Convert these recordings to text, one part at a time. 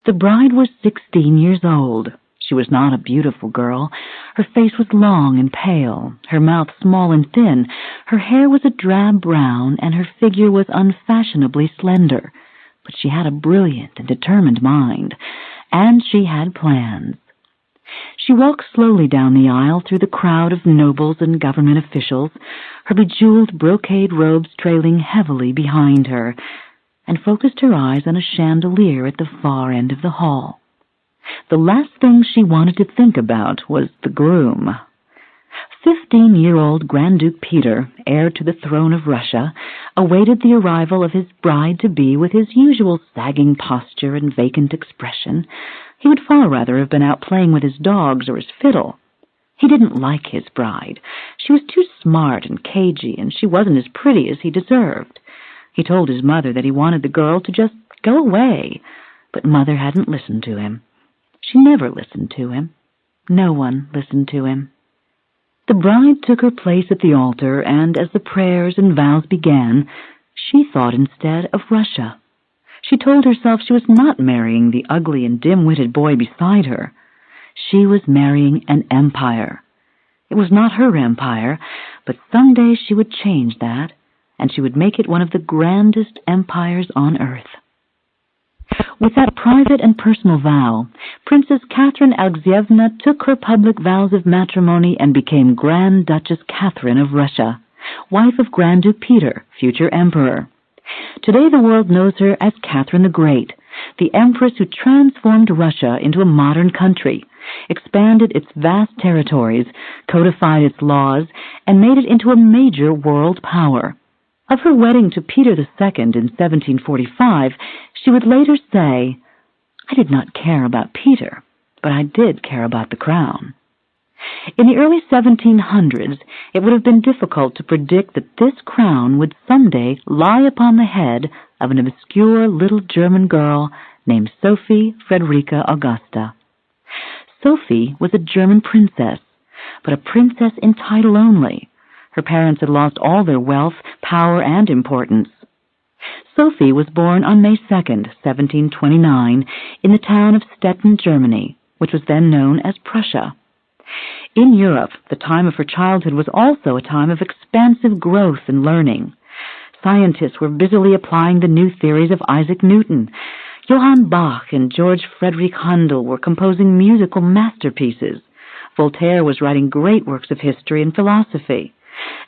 The bride was 16 years old. She was not a beautiful girl. Her face was long and pale, her mouth small and thin, her hair was a drab brown, and her figure was unfashionably slender. But she had a brilliant and determined mind, and she had plans. She walked slowly down the aisle through the crowd of nobles and government officials, her bejeweled brocade robes trailing heavily behind her, and focused her eyes on a chandelier at the far end of the hall. The last thing she wanted to think about was the groom. 15-year-old Grand Duke Peter, heir to the throne of Russia, awaited the arrival of his bride-to-be with his usual sagging posture and vacant expression. He would far rather have been out playing with his dogs or his fiddle. He didn't like his bride. She was too smart and cagey, and she wasn't as pretty as he deserved. He told his mother that he wanted the girl to just go away, but Mother hadn't listened to him. She never listened to him. No one listened to him. The bride took her place at the altar, and as the prayers and vows began, she thought instead of Russia. She told herself she was not marrying the ugly and dim-witted boy beside her. She was marrying an empire. It was not her empire, but someday she would change that, and she would make it one of the grandest empires on earth. With that private and personal vow, Princess Catherine Alexeyevna took her public vows of matrimony and became Grand Duchess Catherine of Russia, wife of Grand Duke Peter, future emperor. Today the world knows her as Catherine the Great, the empress who transformed Russia into a modern country, expanded its vast territories, codified its laws, and made it into a major world power. Of her wedding to Peter II in 1745, she would later say, "I did not care about Peter, but I did care about the crown." In the early 1700s, it would have been difficult to predict that this crown would someday lie upon the head of an obscure little German girl named Sophie Frederica Augusta. Sophie was a German princess, but a princess in title only. Her parents had lost all their wealth, power, and importance. Sophie was born on May 2nd, 1729, in the town of Stettin, Germany, which was then known as Prussia. In Europe, the time of her childhood was also a time of expansive growth and learning. Scientists were busily applying the new theories of Isaac Newton. Johann Bach and George Friedrich Handel were composing musical masterpieces. Voltaire was writing great works of history and philosophy.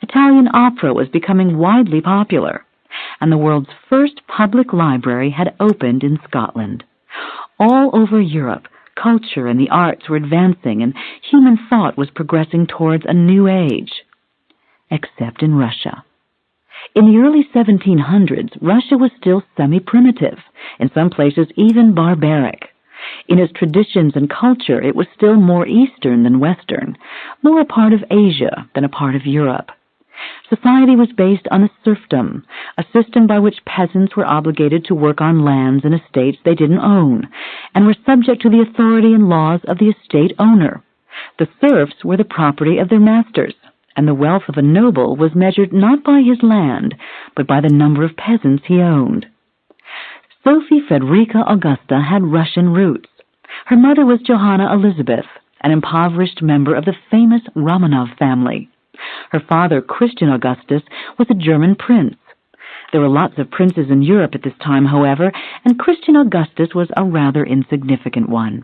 Italian opera was becoming widely popular, and the world's first public library had opened in Scotland. All over Europe, culture and the arts were advancing, and human thought was progressing towards a new age. Except in Russia. In the early 1700s, Russia was still semi-primitive, in some places even barbaric. In its traditions and culture, it was still more Eastern than Western, more a part of Asia than a part of Europe. Society was based on a serfdom, a system by which peasants were obligated to work on lands and estates they didn't own, and were subject to the authority and laws of the estate owner. The serfs were the property of their masters, and the wealth of a noble was measured not by his land, but by the number of peasants he owned. Sophie Frederica Augusta had Russian roots. Her mother was Johanna Elizabeth, an impoverished member of the famous Romanov family. Her father, Christian Augustus, was a German prince. There were lots of princes in Europe at this time, however, and Christian Augustus was a rather insignificant one.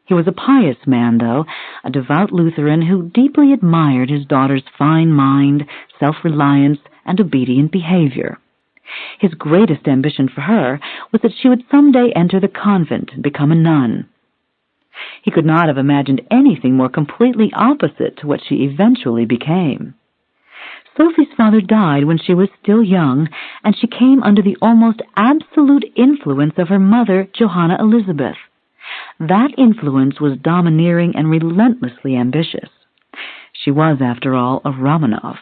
He was a pious man, though, a devout Lutheran who deeply admired his daughter's fine mind, self-reliance, and obedient behavior. His greatest ambition for her was that she would someday enter the convent and become a nun. He could not have imagined anything more completely opposite to what she eventually became. Sophie's father died when she was still young, and she came under the almost absolute influence of her mother, Johanna Elizabeth. That influence was domineering and relentlessly ambitious. She was, after all, a Romanov.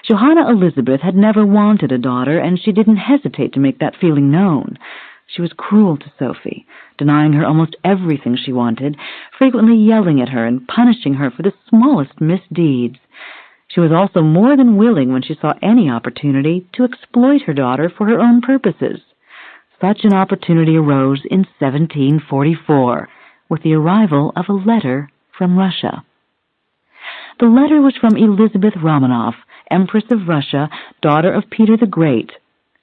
Johanna Elizabeth had never wanted a daughter, and she didn't hesitate to make that feeling known. She was cruel to Sophie, denying her almost everything she wanted, frequently yelling at her and punishing her for the smallest misdeeds. She was also more than willing, when she saw any opportunity, to exploit her daughter for her own purposes. such an opportunity arose in 1744 with the arrival of a letter from Russia. The letter was from Elizabeth Romanov, Empress of Russia, daughter of Peter the Great.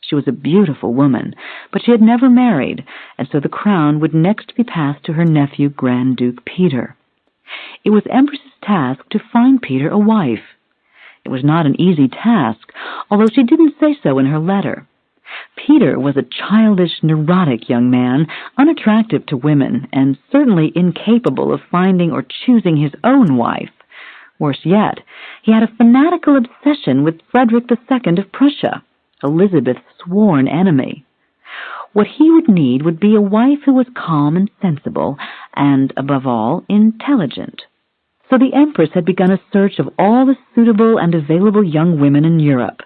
She was a beautiful woman, but she had never married, and so the crown would next be passed to her nephew, Grand Duke Peter. It was Empress's task to find Peter a wife. It was not an easy task, although she didn't say so in her letter. Peter was a childish, neurotic young man, unattractive to women, and certainly incapable of finding or choosing his own wife. Worse yet, he had a fanatical obsession with Frederick II of Prussia, Elizabeth's sworn enemy. What he would need would be a wife who was calm and sensible, and, above all, intelligent. So the Empress had begun a search of all the suitable and available young women in Europe.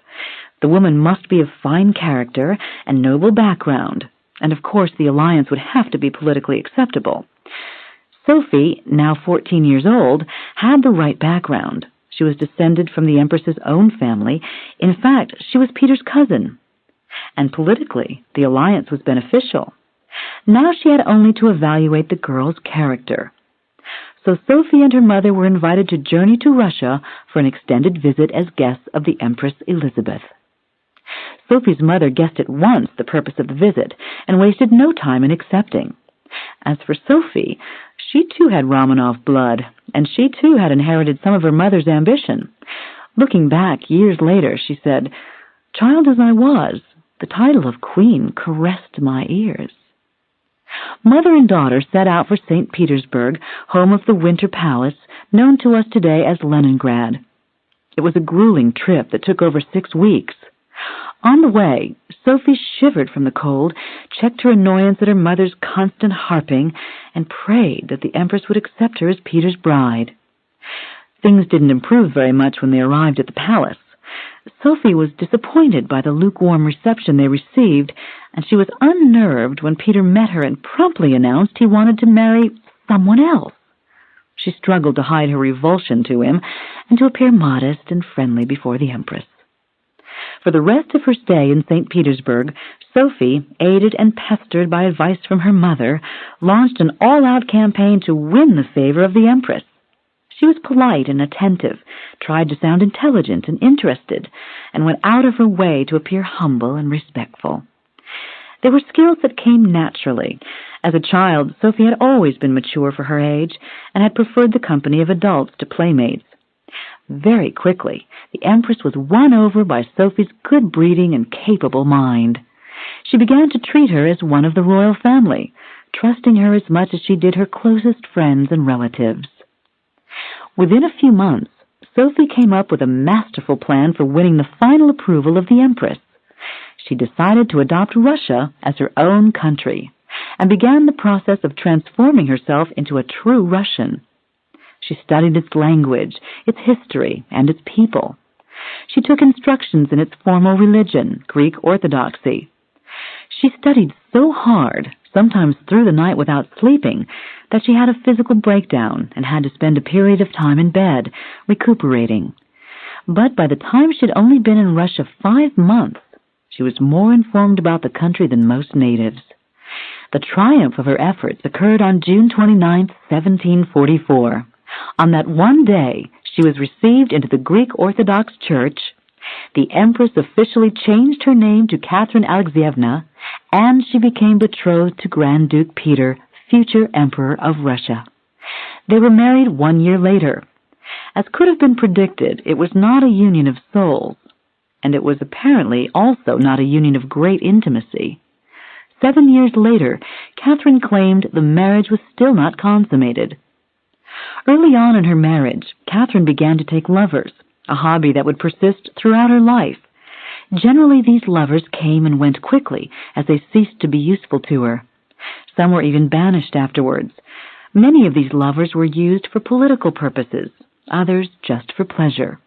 The woman must be of fine character and noble background, and of course the alliance would have to be politically acceptable. Sophie, now 14 years old, had the right background. She was descended from the Empress's own family. In fact, she was Peter's cousin. And politically, the alliance was beneficial. Now she had only to evaluate the girl's character. So Sophie and her mother were invited to journey to Russia for an extended visit as guests of the Empress Elizabeth. Sophie's mother guessed at once the purpose of the visit and wasted no time in accepting. As for Sophie, she too had Romanov blood, and she too had inherited some of her mother's ambition. Looking back years later, she said, "Child as I was, the title of queen caressed my ears." Mother and daughter set out for St. Petersburg, home of the Winter Palace, known to us today as Leningrad. It was a grueling trip that took over 6 weeks. On the way, Sophie shivered from the cold, checked her annoyance at her mother's constant harping, and prayed that the Empress would accept her as Peter's bride. Things didn't improve very much when they arrived at the palace. Sophie was disappointed by the lukewarm reception they received, and she was unnerved when Peter met her and promptly announced he wanted to marry someone else. She struggled to hide her revulsion to him and to appear modest and friendly before the Empress. For the rest of her stay in St. Petersburg, Sophie, aided and pestered by advice from her mother, launched an all-out campaign to win the favor of the Empress. She was polite and attentive, tried to sound intelligent and interested, and went out of her way to appear humble and respectful. They were skills that came naturally. As a child, Sophie had always been mature for her age and had preferred the company of adults to playmates. Very quickly, the Empress was won over by Sophie's good breeding and capable mind. She began to treat her as one of the royal family, trusting her as much as she did her closest friends and relatives. Within a few months, Sophie came up with a masterful plan for winning the final approval of the Empress. She decided to adopt Russia as her own country and began the process of transforming herself into a true Russian. She studied its language, its history, and its people. She took instructions in its formal religion, Greek Orthodoxy. She studied so hard, sometimes through the night without sleeping, that she had a physical breakdown and had to spend a period of time in bed, recuperating. But by the time she'd only been in Russia 5 months, she was more informed about the country than most natives. The triumph of her efforts occurred on June 29, 1744. On that one day, she was received into the Greek Orthodox Church. The Empress officially changed her name to Catherine Alexeyevna, and she became betrothed to Grand Duke Peter, future Emperor of Russia. They were married 1 year later. As could have been predicted, it was not a union of souls, and it was apparently also not a union of great intimacy. 7 years later, Catherine claimed the marriage was still not consummated. Early on in her marriage, Catherine began to take lovers, a hobby that would persist throughout her life. Generally, these lovers came and went quickly as they ceased to be useful to her. Some were even banished afterwards. Many of these lovers were used for political purposes, others just for pleasure.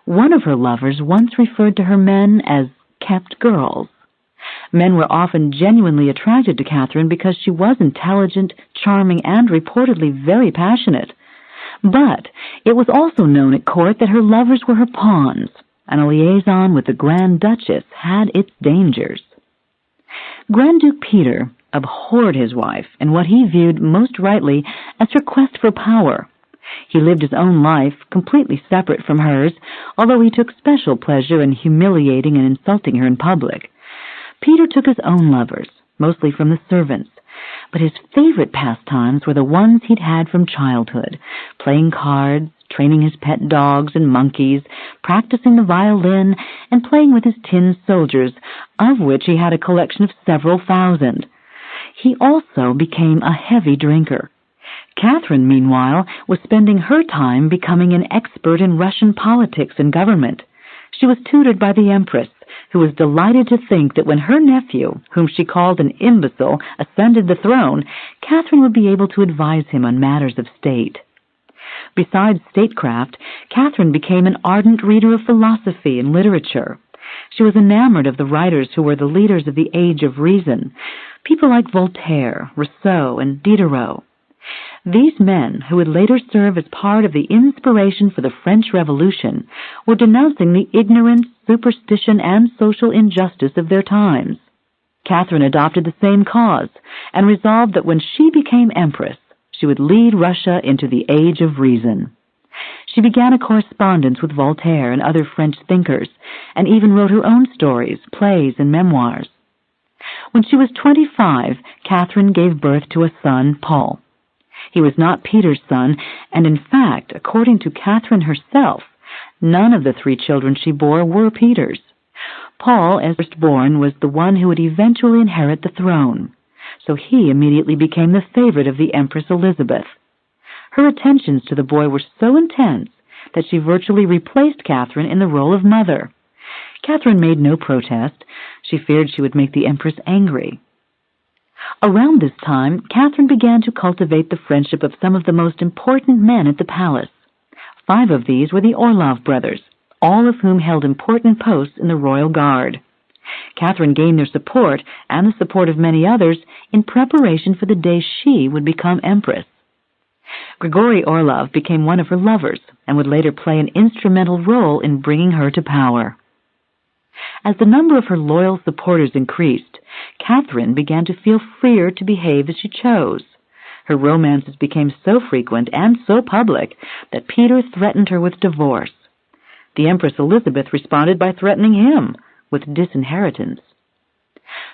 One of her lovers once referred to her men as kept girls. Men were often genuinely attracted to Catherine because she was intelligent, charming, and reportedly very passionate. But it was also known at court that her lovers were her pawns, and a liaison with the Grand Duchess had its dangers. Grand Duke Peter abhorred his wife in what he viewed most rightly as her quest for power. He lived his own life completely separate from hers, although he took special pleasure in humiliating and insulting her in public. Peter took his own lovers, mostly from the servants, but his favorite pastimes were the ones he'd had from childhood, playing cards, training his pet dogs and monkeys, practicing the violin, and playing with his tin soldiers, of which he had a collection of several thousand. He also became a heavy drinker. Catherine, meanwhile, was spending her time becoming an expert in Russian politics and government. She was tutored by the empress, who was delighted to think that when her nephew, whom she called an imbecile, ascended the throne, Catherine would be able to advise him on matters of state. Besides statecraft, Catherine became an ardent reader of philosophy and literature. She was enamored of the writers who were the leaders of the Age of Reason, people like Voltaire, Rousseau, and Diderot. These men, who would later serve as part of the inspiration for the French Revolution, were denouncing the ignorance, superstition, and social injustice of their times. Catherine adopted the same cause and resolved that when she became empress, she would lead Russia into the Age of Reason. She began a correspondence with Voltaire and other French thinkers, and even wrote her own stories, plays, and memoirs. When she was 25, Catherine gave birth to a son, Paul. He was not Peter's son, and in fact, according to Catherine herself, none of the 3 children she bore were Peter's. Paul, as firstborn, was the one who would eventually inherit the throne, so he immediately became the favorite of the Empress Elizabeth. Her attentions to the boy were so intense that she virtually replaced Catherine in the role of mother. Catherine made no protest. She feared she would make the Empress angry. Around this time, Catherine began to cultivate the friendship of some of the most important men at the palace. 5 of these were the Orlov brothers, all of whom held important posts in the royal guard. Catherine gained their support, and the support of many others, in preparation for the day she would become empress. Grigory Orlov became one of her lovers, and would later play an instrumental role in bringing her to power. As the number of her loyal supporters increased, Catherine began to feel freer to behave as she chose. Her romances became so frequent and so public that Peter threatened her with divorce. The Empress Elizabeth responded by threatening him with disinheritance.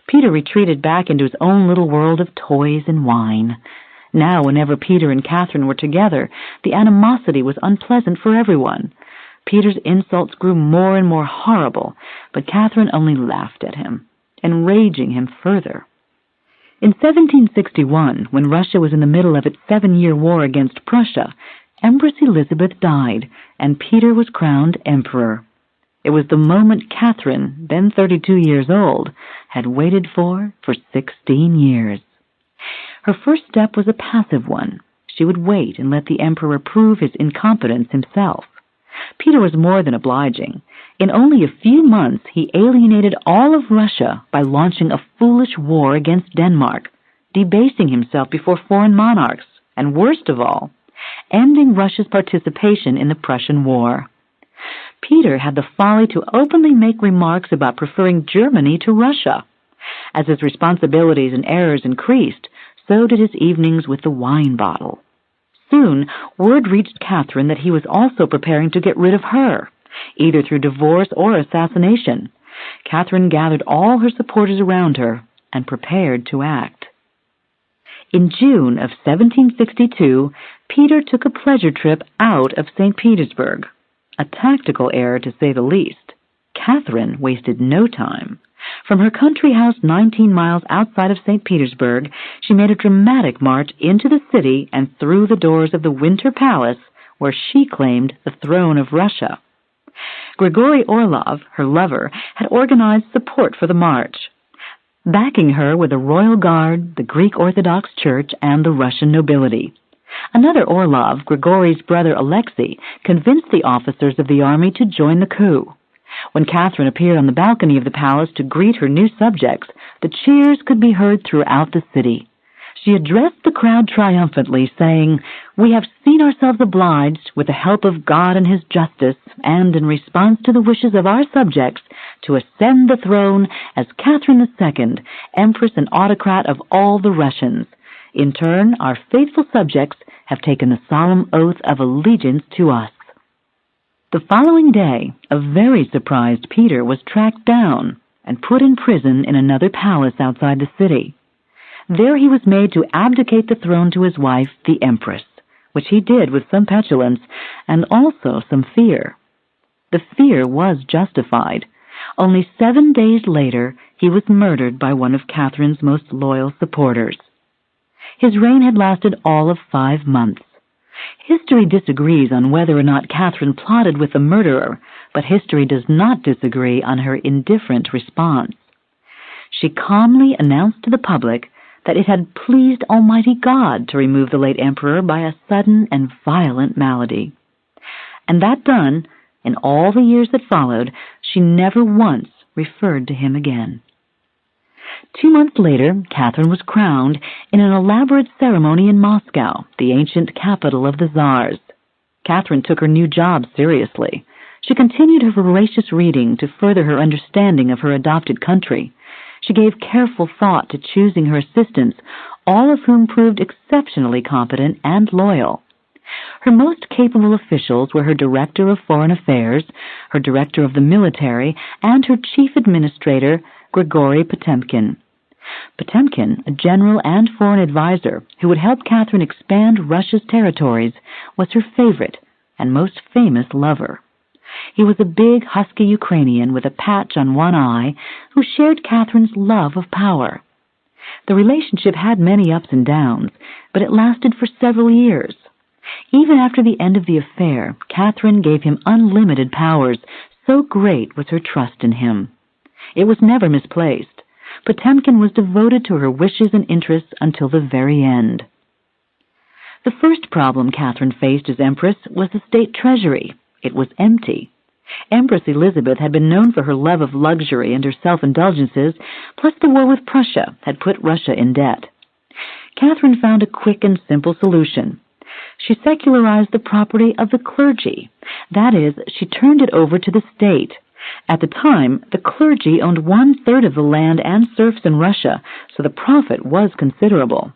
Peter retreated back into his own little world of toys and wine. Now, whenever Peter and Catherine were together, the animosity was unpleasant for everyone. Peter's insults grew more and more horrible, but Catherine only laughed at him, enraging him further. In 1761, when Russia was in the middle of its 7-year war against Prussia, Empress Elizabeth died, and Peter was crowned emperor. It was the moment Catherine, then 32 years old, had waited for 16 years. Her first step was a passive one. She would wait and let the emperor prove his incompetence himself. Peter was more than obliging. In only a few months, he alienated all of Russia by launching a foolish war against Denmark, debasing himself before foreign monarchs, and worst of all, ending Russia's participation in the Prussian War. Peter had the folly to openly make remarks about preferring Germany to Russia. As his responsibilities and errors increased, so did his evenings with the wine bottle. Soon, word reached Catherine that he was also preparing to get rid of her, either through divorce or assassination. Catherine gathered all her supporters around her and prepared to act. In June of 1762, Peter took a pleasure trip out of St. Petersburg, a tactical error to say the least. Catherine wasted no time. From her country house 19 miles outside of St. Petersburg, she made a dramatic march into the city and through the doors of the Winter Palace, where she claimed the throne of Russia. Grigory Orlov, her lover, had organized support for the march. Backing her were the Royal Guard, the Greek Orthodox Church, and the Russian nobility. Another Orlov, Grigory's brother Alexei, convinced the officers of the army to join the coup. When Catherine appeared on the balcony of the palace to greet her new subjects, the cheers could be heard throughout the city. She addressed the crowd triumphantly, saying, We have seen ourselves obliged, with the help of God and His justice, and in response to the wishes of our subjects, to ascend the throne as Catherine II, empress and autocrat of all the Russians. In turn, our faithful subjects have taken the solemn oath of allegiance to us." The following day, a very surprised Peter was tracked down and put in prison in another palace outside the city. There he was made to abdicate the throne to his wife, the empress, which he did with some petulance and also some fear. The fear was justified. Only 7 days later, he was murdered by one of Catherine's most loyal supporters. His reign had lasted all of 5 months. History disagrees on whether or not Catherine plotted with the murderer, but history does not disagree on her indifferent response. She calmly announced to the public that it had pleased Almighty God to remove the late emperor by a sudden and violent malady. And that done, in all the years that followed, she never once referred to him again. 2 months later, Catherine was crowned in an elaborate ceremony in Moscow, the ancient capital of the Tsars. Catherine took her new job seriously. She continued her voracious reading to further her understanding of her adopted country. She gave careful thought to choosing her assistants, all of whom proved exceptionally competent and loyal. Her most capable officials were her Director of Foreign Affairs, her Director of the Military, and her Chief Administrator, Grigory Potemkin. Potemkin, a general and foreign advisor who would help Catherine expand Russia's territories, was her favorite and most famous lover. He was a big, husky Ukrainian with a patch on one eye who shared Catherine's love of power. The relationship had many ups and downs, but it lasted for several years. Even after the end of the affair, Catherine gave him unlimited powers, so great was her trust in him. It was never misplaced. Potemkin was devoted to her wishes and interests until the very end. The first problem Catherine faced as empress was the state treasury. It was empty. Empress Elizabeth had been known for her love of luxury and her self-indulgences, plus the war with Prussia had put Russia in debt. Catherine found a quick and simple solution. She secularized the property of the clergy. That is, she turned it over to the state. At the time, the clergy owned 1/3 of the land and serfs in Russia, so the profit was considerable.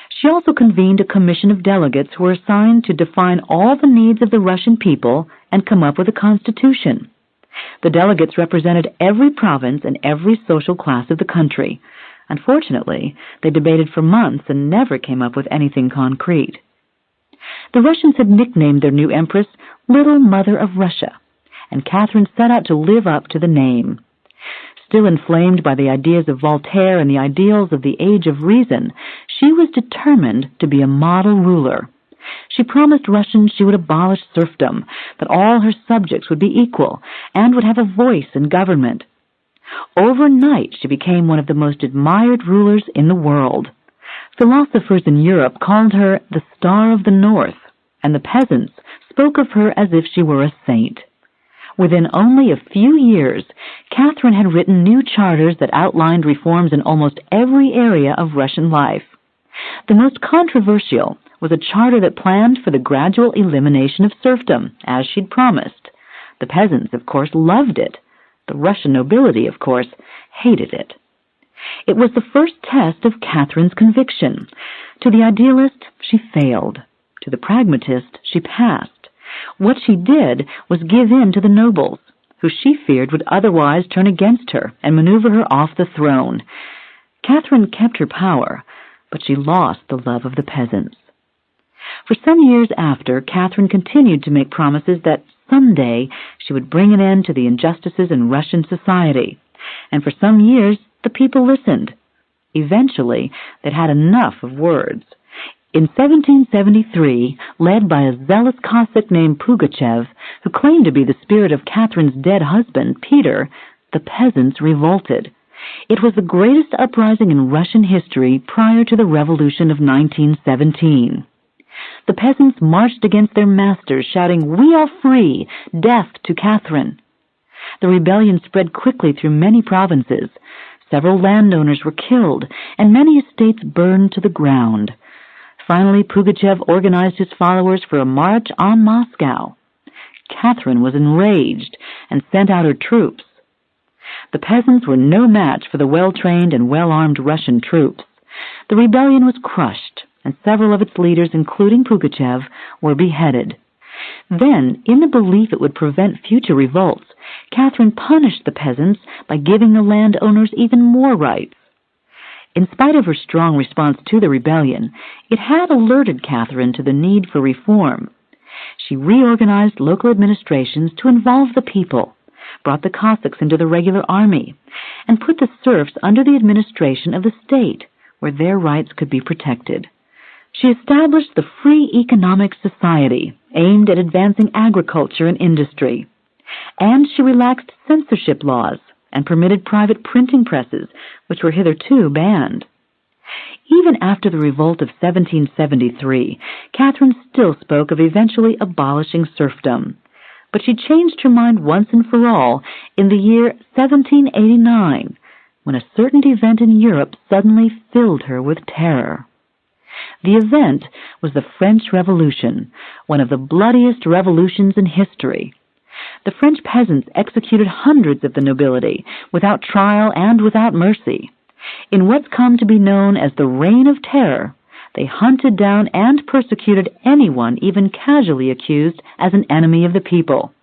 She also convened a commission of delegates who were assigned to define all the needs of the Russian people and come up with a constitution. The delegates represented every province and every social class of the country. Unfortunately, they debated for months and never came up with anything concrete. The Russians had nicknamed their new empress Little Mother of Russia, and Catherine set out to live up to the name. Still inflamed by the ideas of Voltaire and the ideals of the Age of Reason, she was determined to be a model ruler. She promised Russians she would abolish serfdom, that all her subjects would be equal, and would have a voice in government. Overnight, she became one of the most admired rulers in the world. Philosophers in Europe called her the Star of the North, and the peasants spoke of her as if she were a saint. Within only a few years, Catherine had written new charters that outlined reforms in almost every area of Russian life. The most controversial was a charter that planned for the gradual elimination of serfdom, as she'd promised. The peasants, of course, loved it. The Russian nobility, of course, hated it. It was the first test of Catherine's conviction. To the idealist, she failed. To the pragmatist, she passed. What she did was give in to the nobles, who she feared would otherwise turn against her and maneuver her off the throne. Catherine kept her power, but she lost the love of the peasants. For some years after, Catherine continued to make promises that someday she would bring an end to the injustices in Russian society, and for some years the people listened. Eventually, they'd had enough of words. In 1773, led by a zealous Cossack named Pugachev, who claimed to be the spirit of Catherine's dead husband, Peter, the peasants revolted. It was the greatest uprising in Russian history prior to the Revolution of 1917. The peasants marched against their masters, shouting, "We are free! Death to Catherine!" The rebellion spread quickly through many provinces. Several landowners were killed, and many estates burned to the ground. Finally, Pugachev organized his followers for a march on Moscow. Catherine was enraged and sent out her troops. The peasants were no match for the well-trained and well-armed Russian troops. The rebellion was crushed, and several of its leaders, including Pugachev, were beheaded. Then, in the belief it would prevent future revolts, Catherine punished the peasants by giving the landowners even more rights. In spite of her strong response to the rebellion, it had alerted Catherine to the need for reform. She reorganized local administrations to involve the people, brought the Cossacks into the regular army, and put the serfs under the administration of the state, where their rights could be protected. She established the Free Economic Society, aimed at advancing agriculture and industry. And she relaxed censorship laws and permitted private printing presses, which were hitherto banned. Even after the revolt of 1773, Catherine still spoke of eventually abolishing serfdom. But she changed her mind once and for all in the year 1789, when a certain event in Europe suddenly filled her with terror. The event was the French Revolution, one of the bloodiest revolutions in history. The French peasants executed hundreds of the nobility, without trial and without mercy. In what's come to be known as the Reign of Terror, they hunted down and persecuted anyone even casually accused as an enemy of the people.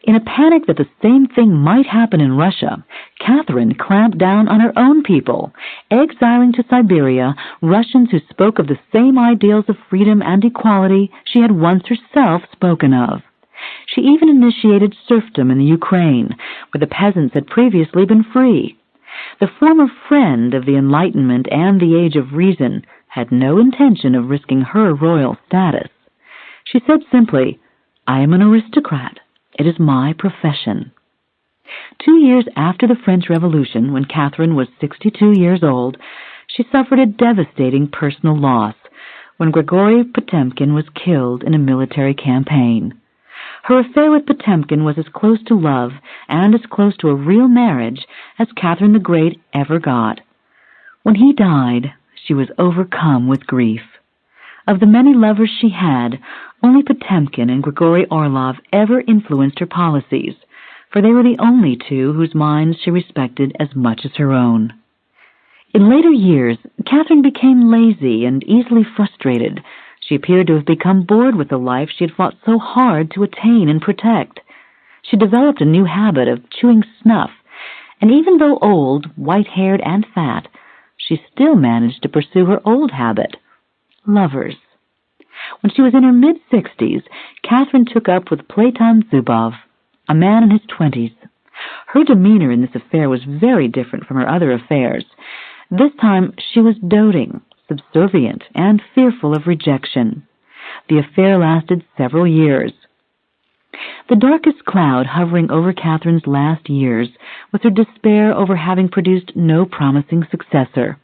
In a panic that the same thing might happen in Russia, Catherine clamped down on her own people, exiling to Siberia Russians who spoke of the same ideals of freedom and equality she had once herself spoken of. She even initiated serfdom in the Ukraine, where the peasants had previously been free. The former friend of the Enlightenment and the Age of Reason had no intention of risking her royal status. She said simply, "I am an aristocrat. It is my profession." 2 years after the French Revolution, when Catherine was 62 years old, she suffered a devastating personal loss when Grigory Potemkin was killed in a military campaign. Her affair with Potemkin was as close to love and as close to a real marriage as Catherine the Great ever got. When he died, she was overcome with grief. Of the many lovers she had, only Potemkin and Grigory Orlov ever influenced her policies, for they were the only two whose minds she respected as much as her own. In later years, Catherine became lazy and easily frustrated. She appeared to have become bored with the life she had fought so hard to attain and protect. She developed a new habit of chewing snuff, and even though old, white-haired, and fat, she still managed to pursue her old habit, lovers. When she was in her mid-60s, Catherine took up with Platon Zubov, a man in his 20s. Her demeanor in this affair was very different from her other affairs. This time she was doting, subservient, and fearful of rejection. The affair lasted several years. The darkest cloud hovering over Catherine's last years was her despair over having produced no promising successor.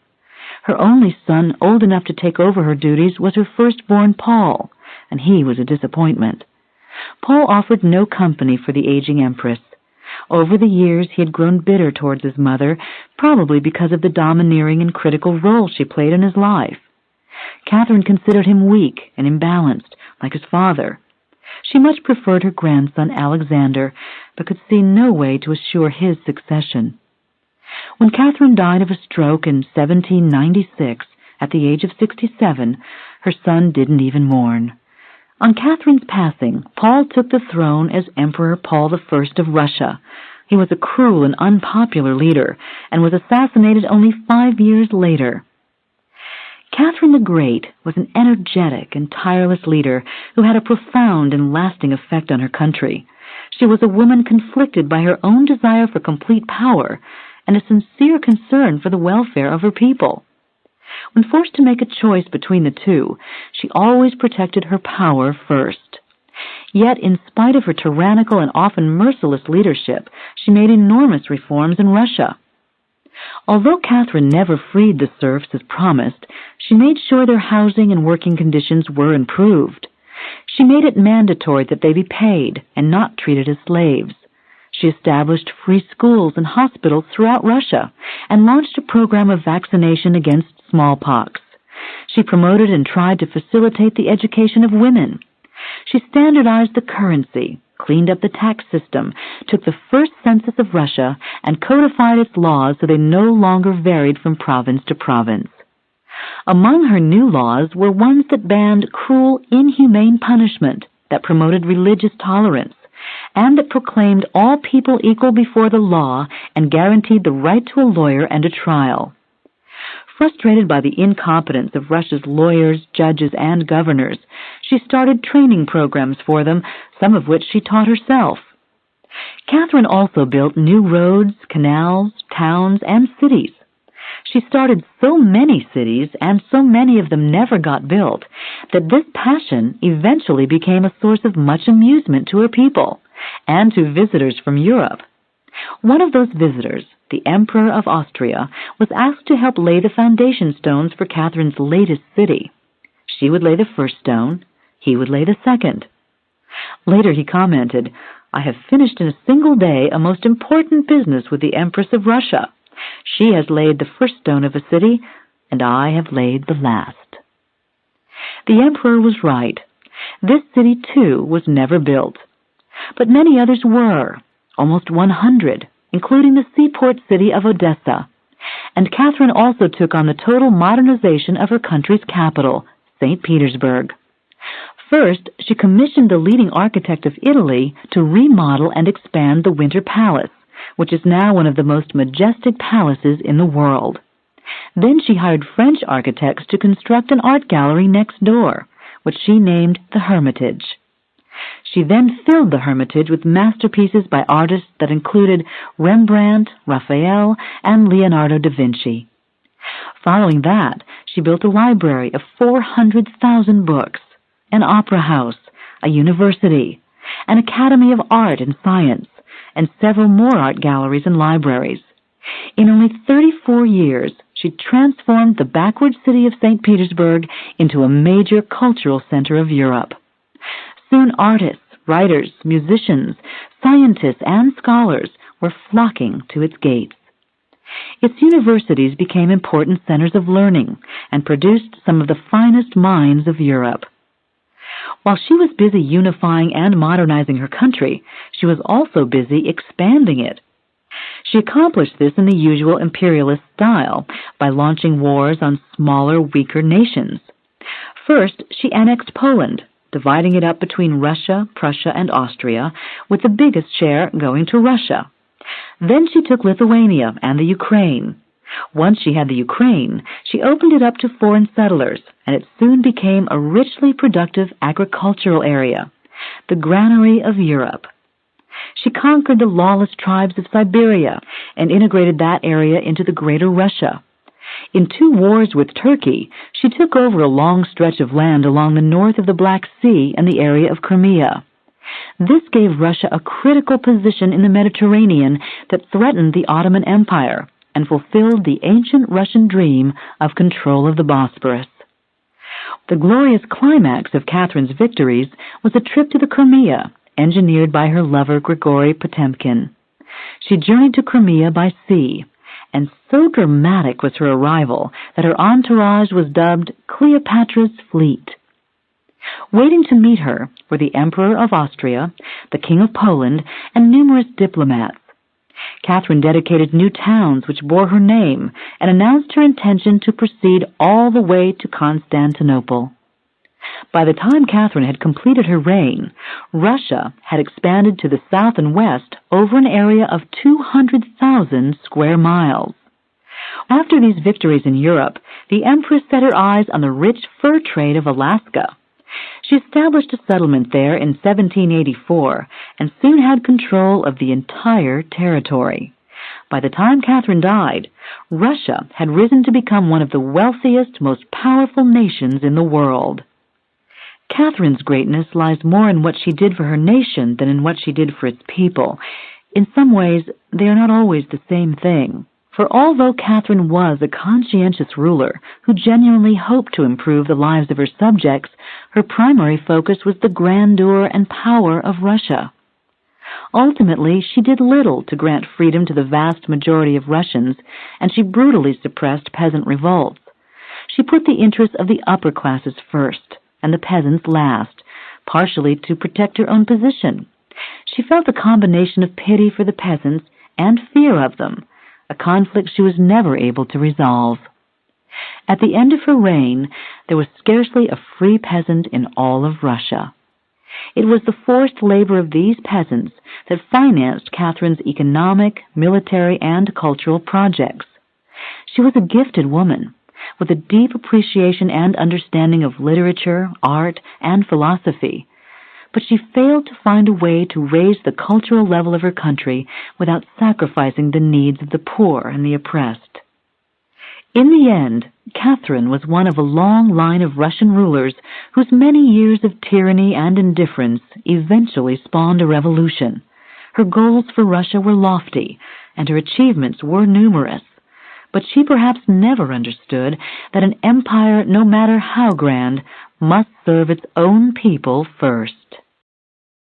Her only son, old enough to take over her duties, was her firstborn Paul, and he was a disappointment. Paul offered no company for the aging empress. Over the years he had grown bitter towards his mother, probably because of the domineering and critical role she played in his life. Catherine considered him weak and imbalanced, like his father. She much preferred her grandson Alexander, but could see no way to assure his succession. When Catherine died of a stroke in 1796, at the age of 67, her son didn't even mourn. On Catherine's passing, Paul took the throne as Emperor Paul I of Russia. He was a cruel and unpopular leader, and was assassinated only 5 years later. Catherine the Great was an energetic and tireless leader who had a profound and lasting effect on her country. She was a woman conflicted by her own desire for complete power and a sincere concern for the welfare of her people. When forced to make a choice between the two, she always protected her power first. Yet, in spite of her tyrannical and often merciless leadership, she made enormous reforms in Russia. Although Catherine never freed the serfs as promised, she made sure their housing and working conditions were improved. She made it mandatory that they be paid and not treated as slaves. She established free schools and hospitals throughout Russia and launched a program of vaccination against smallpox. She promoted and tried to facilitate the education of women. She standardized the currency, cleaned up the tax system, took the first census of Russia, and codified its laws so they no longer varied from province to province. Among her new laws were ones that banned cruel, inhumane punishment, that promoted religious tolerance, and that proclaimed all people equal before the law and guaranteed the right to a lawyer and a trial. Frustrated by the incompetence of Russia's lawyers, judges, and governors, she started training programs for them, some of which she taught herself. Catherine also built new roads, canals, towns, and cities. She started so many cities, and so many of them never got built, that this passion eventually became a source of much amusement to her people and to visitors from Europe. One of those visitors, the Emperor of Austria, was asked to help lay the foundation stones for Catherine's latest city. She would lay the first stone, he would lay the second. Later he commented, "I have finished in a single day a most important business with the Empress of Russia. She has laid the first stone of a city, and I have laid the last." The Emperor was right. This city, too, was never built. But many others were, almost 100, including the seaport city of Odessa. And Catherine also took on the total modernization of her country's capital, St. Petersburg. First, she commissioned the leading architect of Italy to remodel and expand the Winter Palace, which is now one of the most majestic palaces in the world. Then she hired French architects to construct an art gallery next door, which she named the Hermitage. She then filled the Hermitage with masterpieces by artists that included Rembrandt, Raphael, and Leonardo da Vinci. Following that, she built a library of 400,000 books, an opera house, a university, an academy of art and science, and several more art galleries and libraries. In only 34 years, she transformed the backward city of St. Petersburg into a major cultural center of Europe. Soon artists, writers, musicians, scientists, and scholars were flocking to its gates. Its universities became important centers of learning and produced some of the finest minds of Europe. While she was busy unifying and modernizing her country, she was also busy expanding it. She accomplished this in the usual imperialist style by launching wars on smaller, weaker nations. First, she annexed Poland, dividing it up between Russia, Prussia, and Austria, with the biggest share going to Russia. Then she took Lithuania and the Ukraine. Once she had the Ukraine, she opened it up to foreign settlers, and it soon became a richly productive agricultural area, the granary of Europe. She conquered the lawless tribes of Siberia and integrated that area into the Greater Russia. In 2 wars with Turkey, she took over a long stretch of land along the north of the Black Sea and the area of Crimea. This gave Russia a critical position in the Mediterranean that threatened the Ottoman Empire and fulfilled the ancient Russian dream of control of the Bosporus. The glorious climax of Catherine's victories was a trip to the Crimea, engineered by her lover Grigory Potemkin. She journeyed to Crimea by sea, and so dramatic was her arrival that her entourage was dubbed Cleopatra's Fleet. Waiting to meet her were the Emperor of Austria, the King of Poland, and numerous diplomats. Catherine dedicated new towns which bore her name and announced her intention to proceed all the way to Constantinople. By the time Catherine had completed her reign, Russia had expanded to the south and west over an area of 200,000 square miles. After these victories in Europe, the Empress set her eyes on the rich fur trade of Alaska. She established a settlement there in 1784 and soon had control of the entire territory. By the time Catherine died, Russia had risen to become one of the wealthiest, most powerful nations in the world. Catherine's greatness lies more in what she did for her nation than in what she did for its people. In some ways, they are not always the same thing. For although Catherine was a conscientious ruler who genuinely hoped to improve the lives of her subjects, her primary focus was the grandeur and power of Russia. Ultimately, she did little to grant freedom to the vast majority of Russians, and she brutally suppressed peasant revolts. She put the interests of the upper classes first and the peasants last, partially to protect her own position. She felt a combination of pity for the peasants and fear of them, a conflict she was never able to resolve. At the end of her reign, there was scarcely a free peasant in all of Russia. It was the forced labor of these peasants that financed Catherine's economic, military, and cultural projects. She was a gifted woman, with a deep appreciation and understanding of literature, art, and philosophy, but she failed to find a way to raise the cultural level of her country without sacrificing the needs of the poor and the oppressed. In the end, Catherine was one of a long line of Russian rulers whose many years of tyranny and indifference eventually spawned a revolution. Her goals for Russia were lofty, and her achievements were numerous, but she perhaps never understood that an empire, no matter how grand, must serve its own people first.